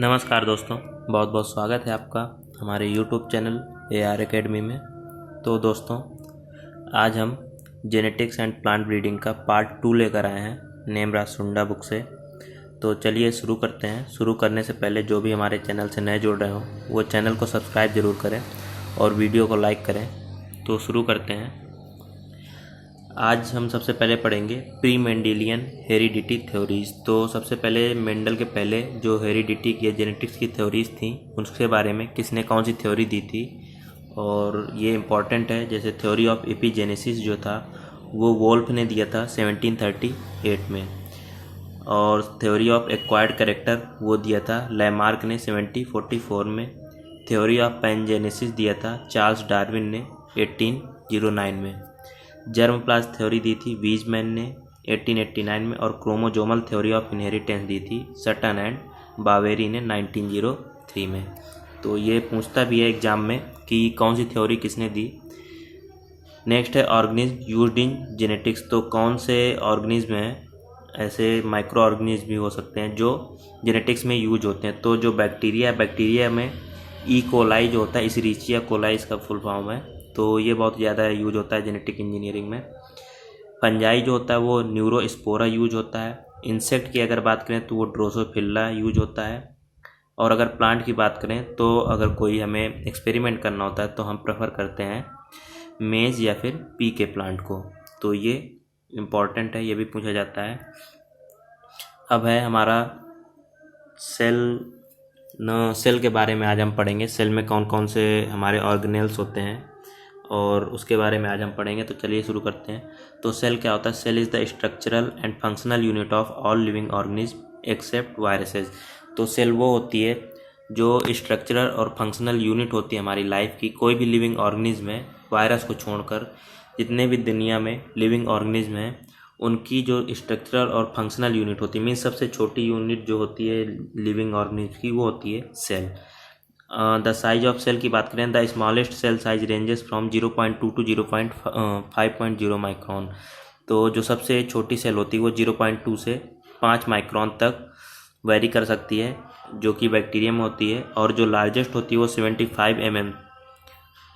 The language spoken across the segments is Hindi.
नमस्कार दोस्तों, बहुत बहुत स्वागत है आपका हमारे YouTube चैनल AR एकेडमी में। तो दोस्तों, आज हम जेनेटिक्स एंड प्लांट ब्रीडिंग का पार्ट 2 लेकर आए हैं नेमराज सुंडा बुक से। तो चलिए शुरू करते हैं। शुरू करने से पहले जो भी हमारे चैनल से नए जुड़ रहे हो वो चैनल को सब्सक्राइब ज़रूर करें और वीडियो को लाइक करें। तो शुरू करते हैं। आज हम सबसे पहले पढ़ेंगे प्री मेंडेलियन हेरिडिटी थ्योरीज। तो सबसे पहले मेंडल के पहले जो हेरिडिटी की जेनेटिक्स की थ्योरीज थी उसके बारे में किसने कौन सी थ्योरी दी थी, और ये इम्पॉर्टेंट है। जैसे थ्योरी ऑफ एपिजेनेसिस जो था वो वोल्फ ने दिया था 1738 में, और थ्योरी ऑफ एक्वायर्ड कैरेक्टर वो दिया था लैमार्क ने 1744 में। थ्योरी ऑफ पैनजेनेसिस दिया था चार्ल्स डार्विन ने 1809 में। जर्मप्लाज्म थ्योरी दी थी वीजमैन ने 1889 में, और क्रोमोजोमल थ्योरी ऑफ इनहेरिटेंस दी थी सटन एंड बावेरी ने 1903 में। तो ये पूछता भी है एग्जाम में कि कौन सी थ्योरी किसने दी। नेक्स्ट है ऑर्गेनिज्म यूज्ड इन जेनेटिक्स। तो कौन से ऑर्गेनिज्म हैं, ऐसे माइक्रो ऑर्गेनिज्म भी हो सकते हैं जो जेनेटिक्स में यूज होते हैं। तो जो बैक्टीरिया में ई कोलाई जो होता है, इशरिचिया कोलाई इसका फुल फॉर्म है, तो ये बहुत ज़्यादा यूज होता है जेनेटिक इंजीनियरिंग में। फंजाई जो होता है वो न्यूरोस्पोरा यूज होता है। इंसेक्ट की अगर बात करें तो वो ड्रोसोफिला यूज होता है। और अगर प्लांट की बात करें तो अगर कोई हमें एक्सपेरिमेंट करना होता है तो हम प्रेफर करते हैं मेज या फिर पी के प्लांट को। तो ये इम्पॉर्टेंट है, ये भी पूछा जाता है। अब है हमारा सेल के बारे में आज हम पढ़ेंगे। सेल में कौन कौन से हमारे ऑर्गेनेल्स होते हैं और उसके बारे में आज हम पढ़ेंगे। तो चलिए शुरू करते हैं। तो सेल क्या होता है? Cell is the structural and functional unit of all living organism except viruses. तो सेल वो होती है जो स्ट्रक्चरल और फंक्शनल यूनिट होती है हमारी लाइफ की। कोई भी लिविंग ऑर्गेनिज्म है वायरस को छोड़कर, जितने भी दुनिया में लिविंग ऑर्गेनिज्म हैं उनकी जो स्ट्रक्चरल और फंक्शनल यूनिट होती है, मीन्स सबसे छोटी यूनिट जो होती है लिविंग ऑर्गेनिज्म की वो होती है cell. The size of cell की बात करें, the smallest cell size ranges from 0.2 to 0.5 micron. तो जो सबसे छोटी सेल होती है वो 0.2 से 5 माइक्रोन तक वेरी कर सकती है, जो कि बैक्टीरिया में होती है। और जो लार्जेस्ट होती है वो 75 mm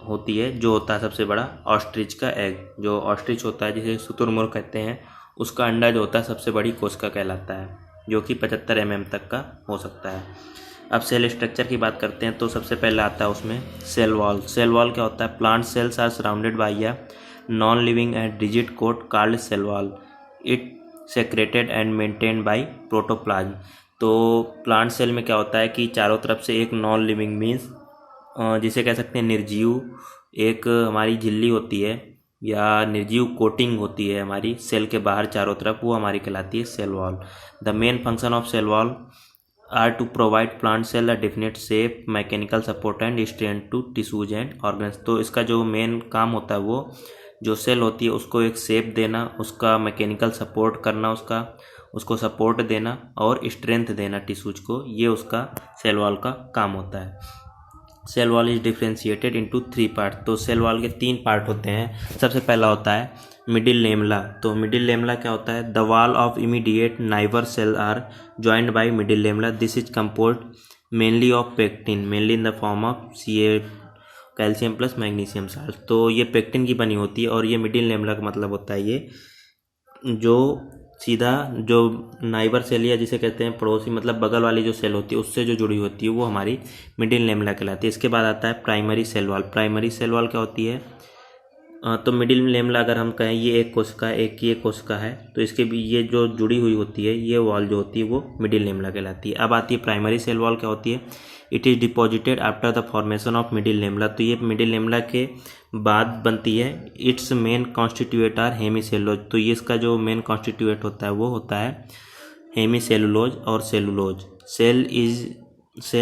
होती है, जो होता है सबसे बड़ा ऑस्ट्रिच का एग। जो ऑस्ट्रिच होता है जिसे शुतुरमुर्ग कहते हैं, उसका अंडा जो होता है सबसे बड़ी कोशिका कहलाता है, जो कि 75 mm तक का हो सकता है। अब सेल स्ट्रक्चर की बात करते हैं तो सबसे पहले आता है उसमें सेल वॉल। सेल वॉल क्या होता है? Plant cells are surrounded by a non living and rigid coat called cell wall. It secreted and maintained by protoplasm. तो प्लांट सेल में क्या होता है कि चारों तरफ से एक नॉन लिविंग मीन्स जिसे कह सकते हैं निर्जीव एक हमारी झिल्ली होती है या निर्जीव कोटिंग होती है हमारी सेल के बाहर चारों तरफ, वो हमारी कहलाती है cell wall. The main function of cell wall are to provide plant cell a definite shape, mechanical support and strength to tissues and organs। तो इसका जो मेन काम होता है वो जो सेल होती है उसको एक शेप देना, उसका मैकेनिकल सपोर्ट करना, उसको सपोर्ट देना और स्ट्रेंथ देना टिश्यूज को, ये उसका सेल वॉल का काम होता है। Cell wall is differentiated into 3 part. तो सेल वॉल के 3 पार्ट होते हैं। सबसे पहला होता है मिडिल लेमला। तो मिडिल लेमला क्या होता है? The wall of immediate neighbour cell are joined by middle lamella. This is composed mainly of pectin, mainly in the form of Ca calcium plus magnesium salt. तो ये पेक्टिन की बनी होती है, और ये मिडिल लेमला का मतलब होता है ये जो सीधा जो नाइबर सेल या जिसे कहते हैं पड़ोसी, मतलब बगल वाली जो सेल होती है उससे जो जुड़ी होती है वो हमारी मिडिल लेमला कहलाती है। इसके बाद आता है primary cell wall. Primary cell wall क्या होती है? तो मिडिल लेमला अगर हम कहें ये एक कोशिका है, एक की एक कोशिका है, तो इसके भी ये जो जुड़ी हुई होती है ये वॉल जो होती है वो मिडिल लेमला कहलाती है। अब आती है प्राइमरी सेल वॉल क्या होती है? It is deposited after the formation of middle lamella. तो ये मिडिल लेमला के बाद बनती है। Its main constituent are hemicellulose. तो ये इसका जो मेन कॉन्स्टिट्यूएंट होता है वो होता है हेमीसेलुलोज और cellulose. Cell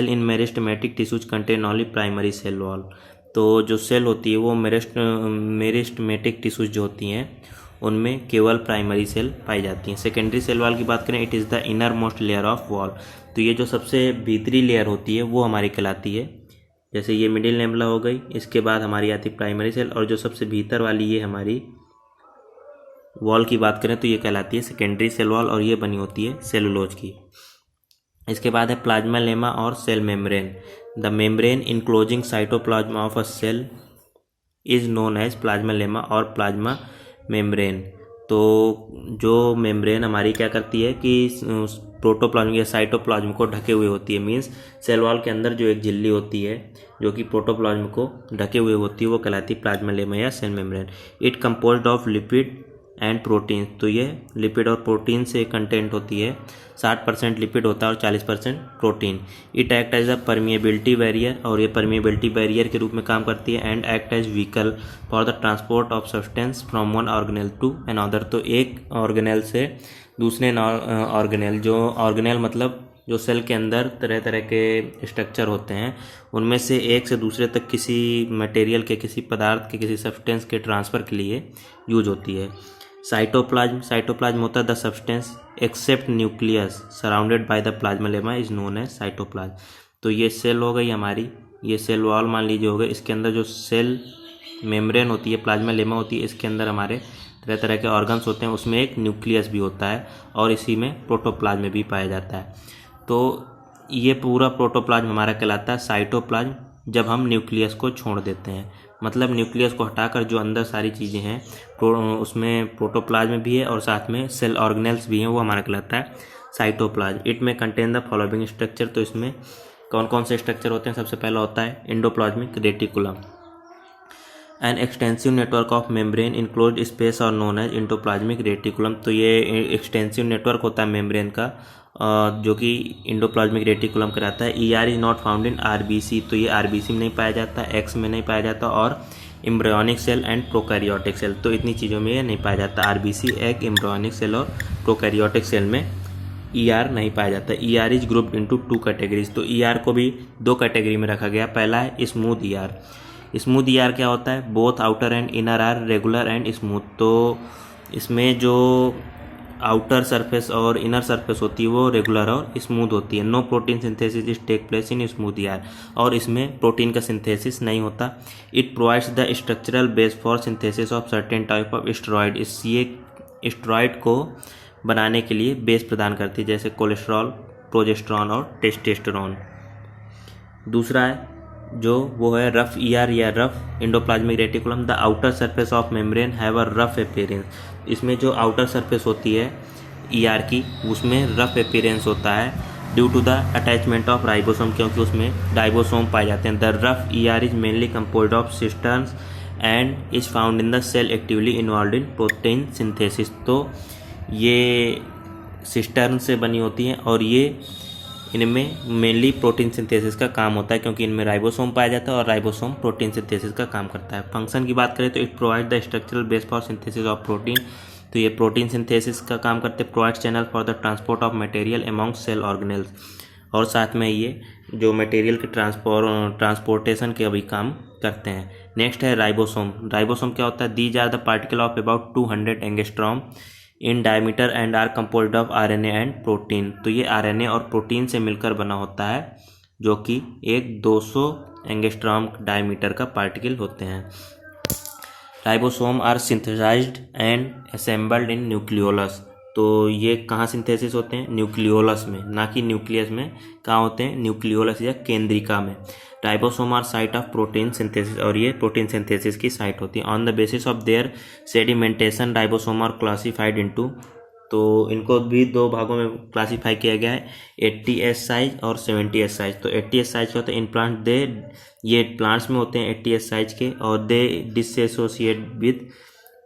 in meristematic tissues contain only primary cell wall. तो जो सेल होती है वो मेरिस्टेमेटिक टिश्यूज जो होती हैं उनमें केवल प्राइमरी सेल पाई जाती हैं। सेकेंडरी सेल वॉल की बात करें, it is the inner most layer of wall. तो ये जो सबसे भीतरी लेयर होती है वो हमारी कहलाती है। जैसे ये मिडिल लेमला हो गई, इसके बाद हमारी आती प्राइमरी सेल, और जो सबसे भीतर वाली ये हमारी वॉल की बात करें तो ये कहलाती है सेकेंडरी सेल वॉल, और ये बनी होती है सेलुलोज की। इसके बाद है प्लाज्मा लेमा और cell membrane. The membrane enclosing cytoplasm of a cell is known as plasmalemma or plasma membrane. तो जो मेम्ब्रेन हमारी क्या करती है कि प्रोटोप्लाज्म या साइटोप्लाज्म को ढके हुए होती है, मीन्स सेल वॉल के अंदर जो एक झिल्ली होती है जो कि प्रोटोप्लाज्म को ढके हुए होती है वो कहलाती है प्लाज्मा लेमा या cell membrane. It composed of lipid and protein. तो ये लिपिड और प्रोटीन से कंटेंट होती है, 60% लिपिड होता है और 40% protein. It act as a permeability barrier, और ये परमिएबिलिटी बैरियर के रूप में काम करती है। And act as vehicle for the transport of substance from one organelle to another. तो एक ऑर्गेनेल से दूसरे ऑर्गेनेल, जो ऑर्गेनेल मतलब जो सेल के अंदर तरह तरह के स्ट्रक्चर होते हैं, उनमें से एक से दूसरे तक किसी मटेरियल के, किसी पदार्थ के, किसी सब्सटेंस के ट्रांसफ़र के लिए यूज होती है। साइटोप्लाज्म होता है the substance except nucleus surrounded by the plasmalemma is known as cytoplasm. तो ये सेल हो गई हमारी, ये सेल वॉल मान लीजिए हो गए, इसके अंदर जो सेल मेम्ब्रेन होती है, प्लाज्मा लेमा होती है, इसके अंदर हमारे तरह तरह के ऑर्गन्स होते हैं, उसमें एक न्यूक्लियस भी होता है और इसी में प्रोटोप्लाज्म भी पाया जाता है। तो ये पूरा प्रोटोप्लाज्म हमारा कहलाता है साइटोप्लाज्म जब हम न्यूक्लियस को छोड़ देते हैं। मतलब न्यूक्लियस को हटाकर जो अंदर सारी चीज़ें हैं उसमें प्रोटोप्लाज्म भी है और साथ में सेल ऑर्गेनेल्स भी हैं, वो हमारा कहलाता है साइटोप्लाज्म। इट में कंटेन द फॉलोइंग स्ट्रक्चर। तो इसमें कौन कौन से स्ट्रक्चर होते हैं? सबसे पहला होता है endoplasmic reticulum, an extensive network of membrane enclosed space और नोन एज एंडोप्लाज्मिक रेटिकुलम। तो ये एक्सटेंसिव नेटवर्क होता है मेम्ब्रेन का जो कि इंडोप्लाज्मिक रेटिकुलम कराता है। ER is not found in RBC। तो ये RBC में नहीं पाया जाता, X में नहीं पाया जाता, और embryonic cell and prokaryotic cell, तो इतनी चीज़ों में ये नहीं पाया जाता। RBC, एग, एम्ब्रियोनिक सेल और प्रोकैरियोटिक सेल में ER नहीं पाया जाता। ER is grouped into 2 categories. तो ER को भी 2 कैटेगरी में रखा गया। पहला है स्मूथ ER। स्मूथ ER क्या होता है? Both outer and inner are regular and smooth. तो इसमें जो आउटर सरफेस और इनर सरफेस होती है वो रेगुलर और स्मूथ होती है। No protein synthesis is take place in smooth ER, और इसमें प्रोटीन का सिंथेसिस नहीं होता। It provides the structural base for synthesis of certain type of steroid. ये स्टेरॉइड को बनाने के लिए बेस प्रदान करती है, जैसे कोलेस्ट्रॉल, प्रोजेस्टेरॉन और टेस्टोस्टेरोन। दूसरा है जो वो है रफ ER या rough endoplasmic reticulum. The outer surface of membrane have a rough appearance. इसमें जो आउटर सरफेस होती है ER की, उसमें रफ अपीयरेंस होता है due to the attachment of ribosome, क्योंकि उसमें राइबोसोम पाए जाते हैं। The rough ER is mainly composed of cisterns and is found in the cell actively involve in protein synthesis. तो ये सिस्टर्न से बनी होती हैं और ये इनमें मेनली प्रोटीन सिंथेसिस का काम होता है, क्योंकि इनमें राइबोसोम पाया जाता है और राइबोसोम प्रोटीन सिंथेसिस का काम करता है। फंक्शन की बात करें तो it provide the structural base for synthesis of protein. तो ये प्रोटीन सिंथेसिस का काम करते हैं। Provide channel for the transport of material among cell organelles, और साथ में ये जो मटेरियल के ट्रांसपोर्टेशन के भी काम करते हैं। नेक्स्ट है राइबोसोम। राइबोसोम क्या होता है? These are the particle of about 200 angstrom in diameter and are composed of RNA and protein. तो ये RNA और प्रोटीन से मिलकर बना होता है, जो कि एक 200 एंगस्ट्रॉम डायमीटर का पार्टिकल होते हैं। Ribosome are synthesised and assembled in nucleolus. तो ये कहाँ सिंथेसिस होते हैं? न्यूक्लियोलस में, ना कि न्यूक्लियस में। कहाँ होते हैं? न्यूक्लियोलस या केंद्रिका में। Ribosome are site of protein synthesis, और ये प्रोटीन सिंथेसिस की साइट होती है। On the basis of their sedimentation ribosome are classified into, तो इनको भी 2 भागों में क्लासीफाई किया गया है, 80S साइज और 70S साइज। तो 80S साइज के होते हैं इन प्लांट, ये प्लांट्स में होते हैं 80S साइज के, और दे dissociate with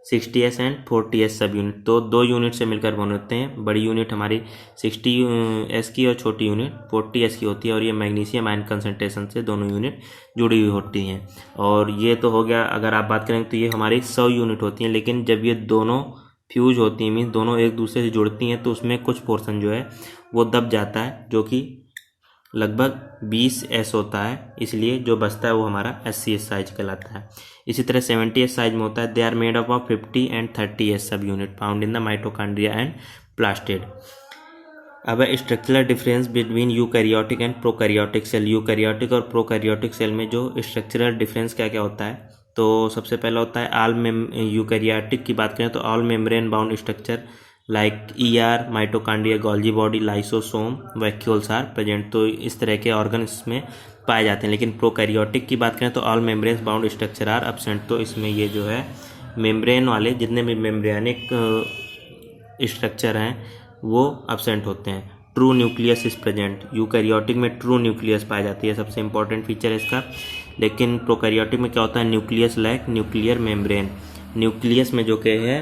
60S and 40S सब यूनिट। तो 2 यूनिट से मिलकर बने होते हैं। बड़ी यूनिट हमारी 60S की और छोटी यूनिट 40S की होती है, और ये मैग्नीशियम आयन कंसंट्रेशन से दोनों यूनिट जुड़ी हुई होती हैं। और ये तो हो गया, अगर आप बात करें तो ये हमारी 100 यूनिट होती हैं, लेकिन जब ये दोनों फ्यूज होती हैं, मीन्स दोनों एक दूसरे से जुड़ती हैं, तो उसमें कुछ पोर्शन जो है वो दब जाता है, जो कि लगभग 20S होता है। इसलिए जो बचता है वो हमारा 80S साइज कहलाता है। इसी तरह 70S साइज में होता है। They are made up of 50 and 30S sub unit found in the mitochondria and plastid. अब है structural difference between eukaryotic and prokaryotic cell. Eukaryotic और प्रोकैरियोटिक सेल में जो स्ट्रक्चरल डिफरेंस क्या क्या होता है? तो सबसे पहला होता है यूकैरियोटिक की बात करें तो all membrane bound structure like ER, mitochondria, Golgi body, lysosome, vacuoles are present. तो इस तरह के ऑर्गन इसमें पाए जाते हैं। लेकिन प्रोकैरियोटिक की बात करें तो all membranes bound structure are absent. तो इसमें ये जो है मेम्ब्रेन वाले जितने भी मेम्ब्रेनिक स्ट्रक्चर हैं वो एब्सेंट होते हैं। True nucleus is present. Eukaryotic में ट्रू न्यूक्लियस पाई जाती है, सबसे इंपॉर्टेंट फीचर है इसका। लेकिन प्रोकैरियोटिक में क्या होता है, nucleus lack nuclear membrane. Nucleus में जो कि है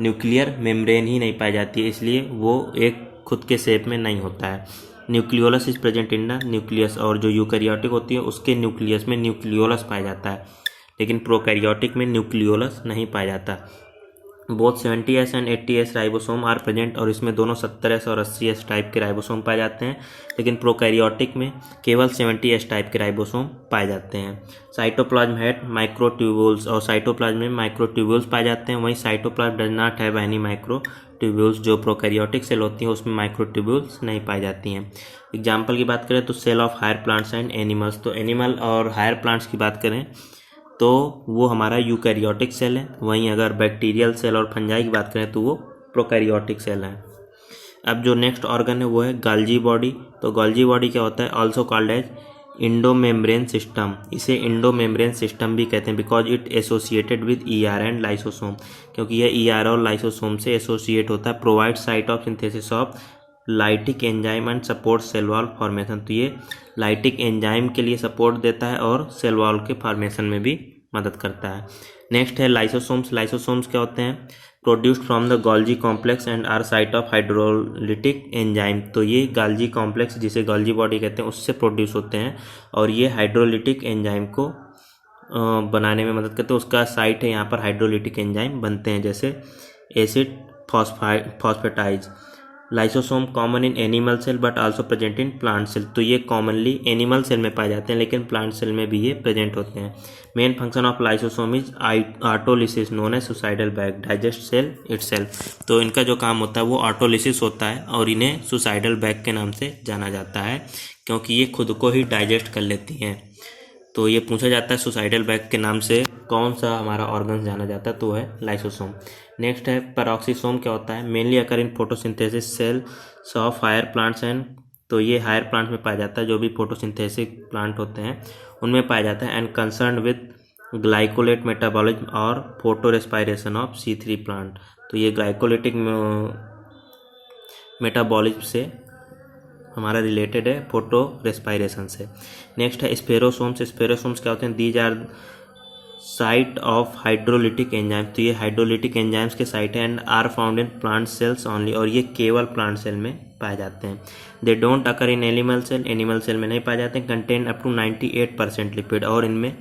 न्यूक्लियर मेम्ब्रेन ही नहीं पाई जाती है, इसलिए वो एक खुद के शेप में नहीं होता है। Nucleolus is present in the nucleus. और जो यूकैरियोटिक होती है उसके न्यूक्लियस में न्यूक्लियोलस पाया जाता है, लेकिन प्रोकैरियोटिक में न्यूक्लियोलस नहीं पाया जाता। Both 70S and 80S ribosome are present. और इसमें दोनों 70S और 80S टाइप के राइबोसोम पाए जाते हैं, लेकिन प्रोकैरियोटिक में केवल 70S टाइप के राइबोसोम पाए जाते हैं। Cytoplasm had microtubules. और साइटोप्लाज्म में माइक्रोट्यूब्यूल्स पाए जाते हैं, वहीं cytoplasm does not have any microtubules. जो प्रोकैरियोटिक सेल होती हैं उसमें माइक्रोट्यूब्यूल्स नहीं पाई जाती हैं। एग्जाम्पल की बात करें तो cell of higher plants and animals. तो एनिमल और हायर प्लांट्स की बात करें तो वो हमारा यूकैरियोटिक सेल है। वहीं अगर बैक्टीरियल सेल और फंजाई की बात करें तो वो प्रोकैरियोटिक सेल है। अब जो नेक्स्ट ऑर्गन है वो है गोल्जी बॉडी। तो गोल्जी बॉडी क्या होता है, also called as endomembrane system. इसे इंडोमेम्ब्रेन सिस्टम भी कहते हैं because it associated with ER and lysosome, क्योंकि यह ईआर और लाइसोसोम से एसोसिएट होता है। Provide site of synthesis of lytic enzyme and support cell wall formation. तो ये लाइटिक एंजाइम के लिए सपोर्ट देता है और सेल वॉल के फॉर्मेशन में भी मदद करता है। नेक्स्ट है लाइसोसोम्स। लाइसोसोम्स क्या होते हैं, produced from the Golgi complex and are site of hydrolytic enzyme. तो ये गोल्जी कॉम्प्लेक्स जिसे गोल्जी बॉडी कहते हैं उससे प्रोड्यूस होते हैं और ये हाइड्रोलिटिक एंजाइम को बनाने में मदद करते हैं। उसका साइट है यहाँ पर हाइड्रोलिटिक एंजाइम बनते हैं, जैसे acid phosphatase. Lysosome common in animal cell but also present in plant cell. तो ये कॉमनली एनिमल सेल में पाए जाते हैं, लेकिन प्लांट सेल में भी ये प्रेजेंट होते हैं। Main function of lysosome is autolysis known as suicidal bag, digest cell itself. तो इनका जो काम होता है वो ऑटोलिसिस होता है और इन्हें सुसाइडल बैग के नाम से जाना जाता है, क्योंकि ये खुद को ही डाइजेस्ट कर लेती हैं। तो ये पूछा जाता है सुसाइडल बैग के नाम से कौन सा हमारा ऑर्गन जाना जाता है, तो है लाइसोसोम। नेक्स्ट है पैरोक्सिसोम। क्या होता है, mainly occur in photosynthesis cells of higher plants and. तो ये हायर प्लांट में पाया जाता है, जो भी फोटोसिंथेसिस प्लांट होते हैं उनमें पाया जाता है। And concern with glycolate metabolism और photorespiration of C3 plant. तो ये ग्लाइकोलेटिक मेटाबॉलिज्म से हमारा रिलेटेड है, फोटो रेस्पायरेशन से। नेक्स्ट है स्पेरोसोम्स। स्पेरोसोम्स क्या होते हैं, these are site of hydrolytic enzyme. तो ये हाइड्रोलिटिक एंजाइम्स के साइट है and are found in plant cells only. और ये केवल प्लांट सेल में पाए जाते हैं। They don't occur in animal cell. Animal cell में नहीं पाए जाते हैं। Contain up to 98% lipid. और इनमें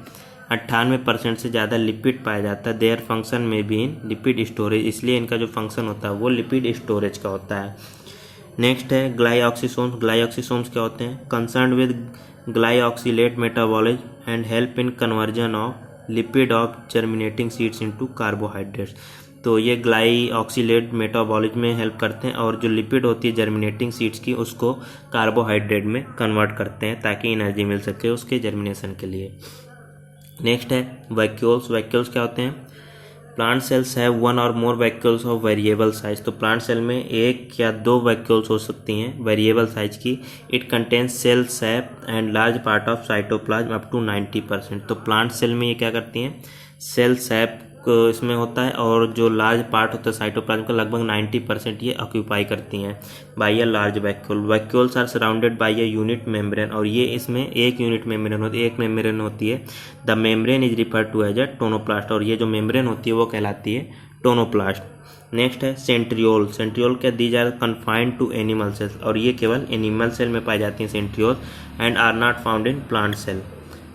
98% से ज़्यादा लिपिड पाया जाता है। देयर फंक्शन में भी इन लिपिड स्टोरेज, इसलिए इनका जो फंक्शन होता है वो लिपिड स्टोरेज का होता है। नेक्स्ट है ग्लाइऑक्सीसोम्स। ग्लाइऑक्सीसोम्स क्या होते हैं, concern with glyoxylate metabolism and help in conversion of lipid of germinating seeds into carbohydrates. तो ये ग्लाइऑक्सीलेट मेटाबॉलिज्म में हेल्प करते हैं और जो लिपिड होती है जर्मिनेटिंग सीड्स की उसको कार्बोहाइड्रेट में कन्वर्ट करते हैं ताकि एनर्जी मिल सके उसके जर्मिनेशन के लिए। नेक्स्ट है वैक्यूल्स। वैक्यूल्स क्या होते हैं, प्लांट सेल्स है वन और more vacuoles of variable size. तो प्लांट सेल में एक या दो वैक्यूल्स हो सकती हैं वेरिएबल साइज की। It contains cell sap and large part of cytoplasm up to 90%। तो प्लांट सेल में ये क्या करती हैं, सेल सैप इसमें होता है और जो लार्ज पार्ट होता है साइटोप्लाज्म का लगभग 90% ये ऑक्यूपाई करती हैं by a large vacuole. Vacuoles are surrounded by a unit membrane. और ये इसमें एक यूनिट मेम्ब्रेन होती है, एक मेम्ब्रेन होती है। The membrane is refer to as a tonoplast. और ये जो मेम्ब्रेन होती है वो कहलाती है टोनोप्लास्ट। नेक्स्ट है सेंट्रियोल। सेंट्रियोल क्या, these are confined to animal cells. और ये केवल एनिमल सेल में पाई जाती हैं centriole and are not found in plant cell.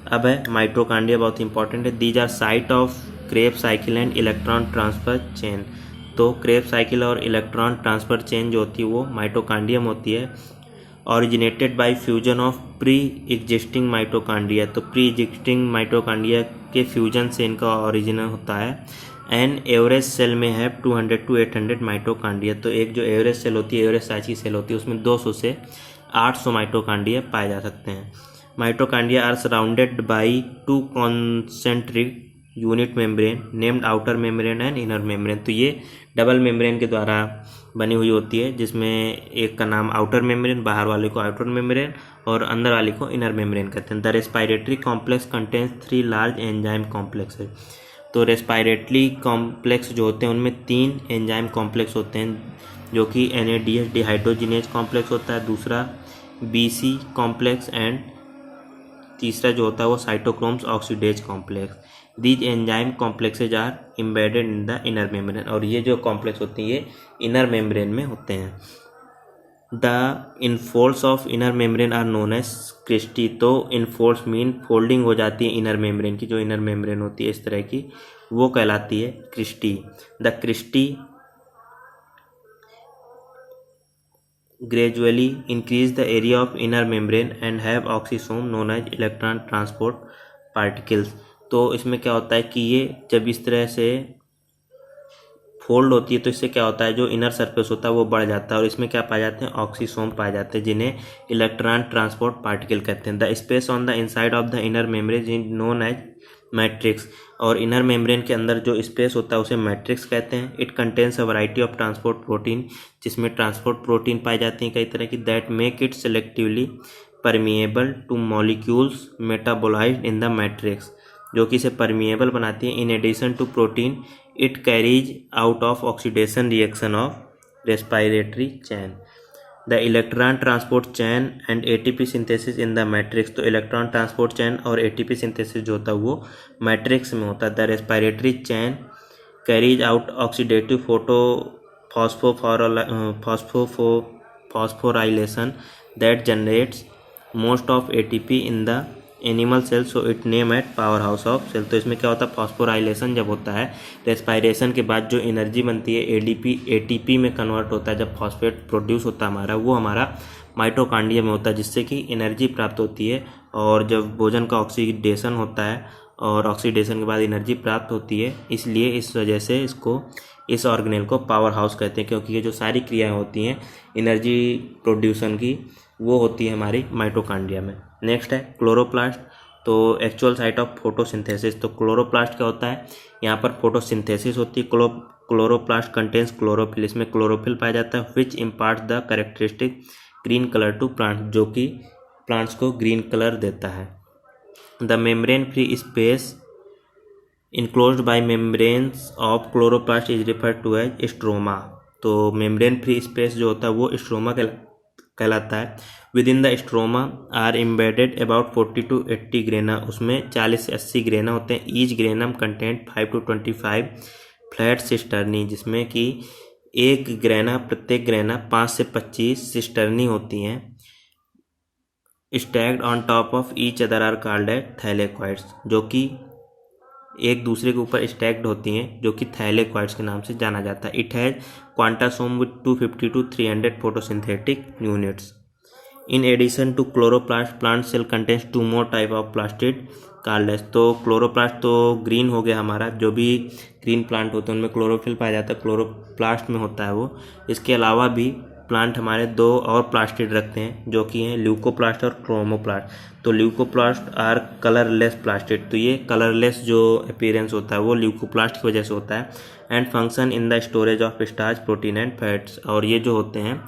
अब है माइटोकॉन्ड्रिया, बहुत इंपॉर्टेंट है। These are site of Krebs cycle and electron transfer chain. तो क्रेब्स साइकिल और इलेक्ट्रॉन ट्रांसफर चेन जो होती है वो माइटोकॉन्ड्रियम होती है। Originated bye fusion of pre existing mitochondria. तो प्री एग्जिस्टिंग माइटोकॉन्ड्रिया के फ्यूजन से इनका ओरिजिन होता है। एंड एवरेज सेल में है 200 to 800 माइटोकॉन्ड्रिया। तो एक जो एवरेज सेल होती है, एवरेज साइज की सेल होती है, उसमें 200 से 800 माइटोकॉन्ड्रिया पाए जा सकते हैं। Mitochondria are surrounded by 2 concentric unit membrane named outer membrane and inner membrane. तो ये डबल मेम्ब्रेन के द्वारा बनी हुई होती है, जिसमें एक का नाम आउटर मेम्ब्रेन, बाहर वाले को आउटर मेम्ब्रेन और अंदर वाले को इनर मेम्ब्रेन कहते हैं। The respiratory complex contains 3 large enzyme complex है। तो रेस्पिरेटरी कॉम्प्लेक्स जो होते हैं उनमें 3 एंजाइम कॉम्प्लेक्स होते हैं, जो कि NADH डिहाइड्रोजिनेज कॉम्प्लेक्स होता है, दूसरा BC कॉम्प्लेक्स एंड तीसरा जो होता है वो cytochromes oxidase complex. These enzyme complexes are embedded in the inner membrane, और ये जो कॉम्प्लेक्स होते हैं ये इनर मेम्ब्रेन में होते हैं। The infolds of inner membrane are known as cristae. तो इनफोल्ड्स मीन फोल्डिंग हो जाती है इनर मेम्ब्रेन की, जो इनर मेम्ब्रेन होती है इस तरह की, वो कहलाती है cristae. The cristae gradually increase the area of inner membrane and have oxisome known as electron transport particles। तो इसमें क्या होता है कि ये जब इस तरह से फोल्ड होती है तो इससे क्या होता है, जो इनर सरफेस होता है वो बढ़ जाता है और इसमें क्या पाए जाते हैं, ऑक्सीसोम पाए जाते हैं, जिन्हें इलेक्ट्रॉन ट्रांसपोर्ट पार्टिकल कहते हैं। The space on the inside of the inner membrane is known as matrix. और इनर मेम्ब्रेन के अंदर जो स्पेस होता है उसे मैट्रिक्स कहते हैं। It contains a variety of transport protein, जिसमें ट्रांसपोर्ट प्रोटीन पाई जाती हैं कई तरह की, that make it selectively permeable to molecules metabolised in the matrix, जो कि इसे परमिएबल बनाती है। In addition to protein it carries out of oxidation reaction of respiratory chain, the electron transport chain and ATP synthesis in the matrix. तो इलेक्ट्रॉन ट्रांसपोर्ट चैन और ATP सिंथेसिस जो होता है वो मैट्रिक्स में होता है। The respiratory chain carries out oxidative phosphorylation that generates most of ATP in the animal cell, so it name at power house of cell. तो इसमें क्या होता है, फॉस्फोराइलेशन जब होता है, रेस्पिरेशन के बाद जो एनर्जी बनती है ATP में कन्वर्ट होता है। जब फॉस्फेट प्रोड्यूस होता है हमारा, वो हमारा माइटोकॉन्ड्रिया में होता है, जिससे कि एनर्जी प्राप्त होती है। और जब भोजन का ऑक्सीडेशन होता है और ऑक्सीडेशन के बाद एनर्जी प्राप्त होती है, इसलिए इस वजह से इस ऑर्गेनेल को पावर हाउस कहते हैं, क्योंकि ये जो सारी क्रियाएँ होती हैं एनर्जी प्रोड्यूसन की, वो होती है हमारी माइटोकॉन्ड्रिया में। नेक्स्ट है क्लोरोप्लास्ट। तो एक्चुअल साइट ऑफ फोटोसिंथेसिस। तो क्लोरोप्लास्ट क्या होता है, यहाँ पर फोटोसिंथेसिस होती है। क्लोरोप्लास्ट कंटेन्स क्लोरोफिल, इसमें क्लोरोफिल पाया जाता है, which impart the characteristic green colour to plant, जो कि प्लांट्स को ग्रीन कलर देता है। The membrane free space enclosed by membranes of chloroplast is referred to as stroma. तो मेम्ब्रेन फ्री स्पेस जो होता है वो स्ट्रोमा कहलाता है। Within the stroma are embedded about 40 to 80 grana, उसमें 40 से 80 ग्रेना होते हैं। Each granum content 5 to 25 flat cisternae, जिसमें कि प्रत्येक ग्रेना 5 से 25 सिस्टर्नी होती हैं। Stacked on top of each other are called as thylakoids, जो कि एक दूसरे के ऊपर स्टैक्ड होती हैं, जो कि थैलेक्वाइड्स के नाम से जाना जाता है। It has quantasome with 250 to 300 photosynthetic units. In addition to chloroplast, plant cell contains 2 more type of plastid called as. तो क्लोरोप्लास्ट तो ग्रीन हो गया हमारा, जो भी ग्रीन प्लांट होते हैं उनमें क्लोरोफिल पाया जाता है, क्लोरोप्लास्ट में होता है वो। इसके अलावा भी प्लांट हमारे 2 और प्लास्टिड रखते हैं, जो कि हैं ल्यूकोप्लास्ट और क्रोमोप्लास्ट। तो ल्यूकोप्लास्ट आर कलरलेस प्लास्टिड, तो ये कलरलेस जो अपीयरेंस होता है वो ल्यूकोप्लास्ट की वजह से होता है। And function in the storage of starch, protein and fats, और ये जो होते हैं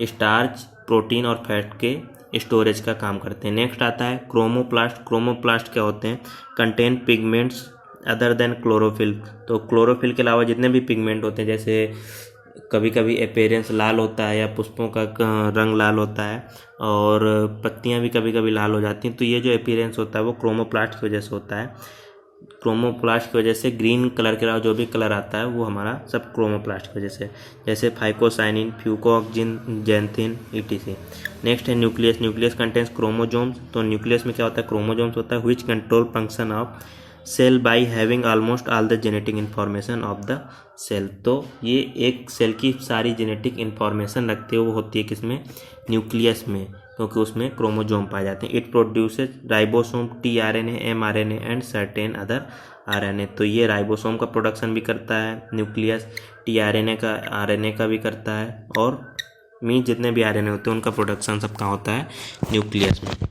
स्टार्च, प्रोटीन और फैट के स्टोरेज का काम करते हैं। नेक्स्ट आता है क्रोमोप्लास्ट। क्रोमोप्लास्ट क्या होते हैं, contain pigments other than chlorophyll. तो क्लोरोफिल के अलावा जितने भी पिगमेंट होते हैं, जैसे कभी कभी अपीयरेंस लाल होता है या पुष्पों का रंग लाल होता है और पत्तियां भी कभी कभी लाल हो जाती हैं, तो ये जो अपीयरेंस होता है वो क्रोमोप्लास्ट की वजह से होता है। क्रोमोप्लास्ट की वजह से ग्रीन कलर के अलावा जो भी कलर आता है वो हमारा सब क्रोमोप्लास्ट की वजह से, जैसे phycocyanin, fucoxanthin, xanthin etc। Next है न्यूक्लियस। Nucleus contains chromosomes. तो न्यूक्लियस में क्या होता है, क्रोमोजोम्स होता है, which control function of cell by having almost all the genetic information of the cell. तो ये एक सेल की सारी जेनेटिक इन्फॉर्मेशन रखते हुए होती है किसमें, न्यूक्लियस में, क्योंकि उसमें क्रोमोजोम पाए जाते हैं। It produces ribosome, tRNA, mRNA and certain other RNA। तो ये राइबोसोम का प्रोडक्शन भी करता है न्यूक्लियस, tRNA का, RNA का भी करता है, और जितने भी RNA होते हैं उनका प्रोडक्शन सबका होता है न्यूक्लियस में।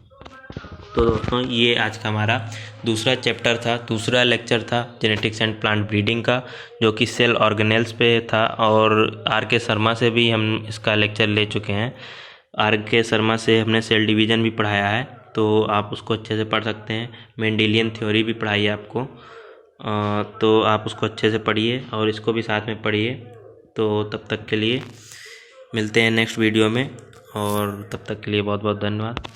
तो दोस्तों ये आज का हमारा दूसरा चैप्टर था, दूसरा लेक्चर था जेनेटिक्स एंड प्लांट ब्रीडिंग का, जो कि सेल ऑर्गेनेल्स पे था। और आर के शर्मा से भी हम इसका लेक्चर ले चुके हैं। आर के शर्मा से हमने सेल डिवीज़न भी पढ़ाया है, तो आप उसको अच्छे से पढ़ सकते हैं। मेंडेलियन थ्योरी भी पढ़ाई है आपको, तो आप उसको अच्छे से पढ़िए और इसको भी साथ में पढ़िए। तो तब तक के लिए मिलते हैं नेक्स्ट वीडियो में, और तब तक के लिए बहुत बहुत धन्यवाद।